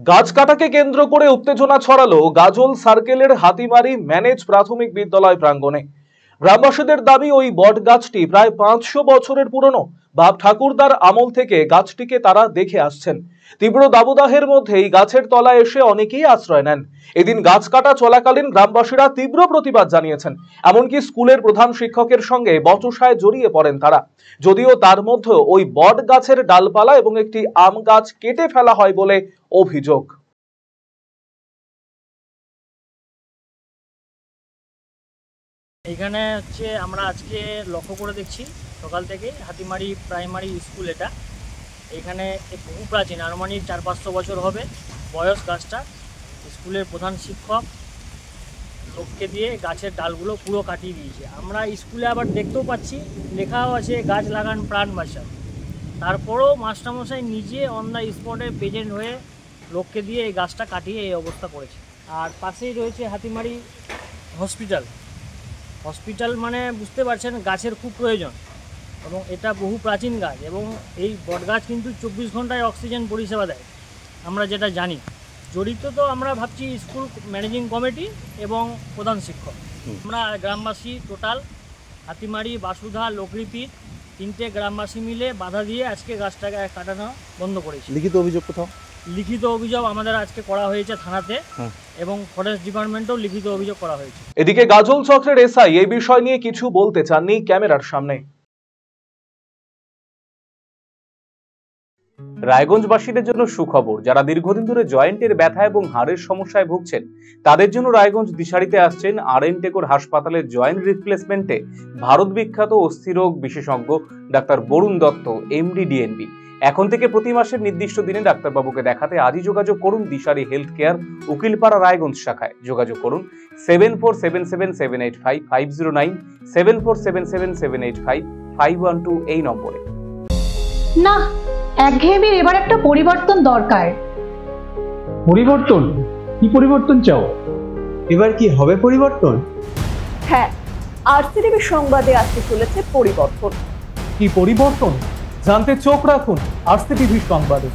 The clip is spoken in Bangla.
গাছ কাটাকে কেন্দ্র করে উত্তেজনা ছড়ালো গাজল সার্কেলের হাতিমারি ম্যানেজ প্রাথমিক বিদ্যালয় প্রাঙ্গণে। গ্রামবাসীদের দাবি, ওই বট গাছটি প্রায় 500 বছরের পুরনো। বাপ ঠাকুরদার আমল থেকে গাছটিকে তারা দেখে আসছেন। তীব্র দাবদাহের মধ্যেই গাছের তলায় এসে অনেকেই আশ্রয় নেন। এদিন গাছ কাটা চলাকালীন গ্রামবাসীরা তীব্র প্রতিবাদ জানিয়েছেন। এমনকি স্কুলের প্রধান শিক্ষকের সঙ্গে বচসায় জড়িয়ে পড়েন তারা। যদিও তার মধ্যে ওই বট গাছের ডালপালা এবং একটি আম গাছ কেটে ফেলা হয় বলে অভিযোগ। এখানে হচ্ছে আমরা আজকে লক্ষ্য করে দেখছি সকাল থেকে হাতিমারি প্রাইমারি স্কুল, এটা এখানে বহু প্রাচীন, আনুমানিক 400-500 বছর হবে বয়স গাছটা। স্কুলের প্রধান শিক্ষক লোককে দিয়ে গাছের ডালগুলো পুরো কাটিয়ে দিয়েছে। আমরা স্কুলে আবার দেখতেও পাচ্ছি লেখাও আছে গাছ লাগান প্রাণ বাঁচান। তারপরেও মাস্টারমশাই নিজে অন দ্য স্পটে প্রেজেন্ট হয়ে লোককে দিয়ে এই গাছটা কাটিয়ে এই অবস্থা করেছে। আর পাশেই রয়েছে হাতিমারি হসপিটাল, মানে বুঝতে পারছেন গাছের খুব প্রয়োজন এবং এটা বহু প্রাচীন গাছ এবং এই বট গাছ কিন্তু 24 ঘন্টায় অক্সিজেন পরিষেবা দেয়, আমরা যেটা জানি। জড়িত তো আমরা ভাবছি স্কুল ম্যানেজিং কমিটি এবং প্রধান শিক্ষক। আমরা গ্রামবাসী টোটাল হাতিমারি, বাসুধা, লোকরিপিট 3টে গ্রামবাসী মিলে বাধা দিয়ে আজকে গাছটাকে কাটানো বন্ধ করেছি। লিখিত অভিযোগ কোথাও? লিখিত অভিযোগ আমাদের আজকে করা হয়েছে থানাতে এবং ফরেস্ট ডিপার্টমেন্টেও লিখিত অভিযোগ করা হয়েছে। এদিকে গাজল চক্রের এসআই এই বিষয় নিয়ে কিছু বলতে চাননি ক্যামেরার সামনে। রায়গঞ্জবাসীদের জন্য সুখবর, যারা দীর্ঘদিন ধরে জয়েন্টের ব্যথা এবং হাড়ের সমস্যায় ভুগছেন তাদের জন্য রায়গঞ্জ দিশারিতে আসছেন আর.এন. টেকোর হাসপাতালের জয়েন্ট রিপ্লেসমেন্টে ভারত বিখ্যাত অস্থিরোগ বিশেষজ্ঞ doctor Barun Dutta, MD, DNB. এখন থেকে প্রতি মাসের নির্দিষ্ট দিনে ডাক্তারবাবুকে দেখাতে আজই যোগাযোগ করুন দিশারি হেলথ কেয়ার, উকিলপাড়া, রায়গঞ্জ শাখায়। যোগাযোগ করুন 7477785509, 7477785512 এই নম্বরে। না, একঘেয়েমির এবার একটা পরিবর্তন দরকার। পরিবর্তন? কি পরিবর্তন চাও? এবার কি হবে পরিবর্তন? হ্যাঁ, আরসিটিভি সংবাদে আসতে চলেছে পরিবর্তন। কি পরিবর্তন জানতে চোখ রাখুন আরসিটিভি সংবাদে।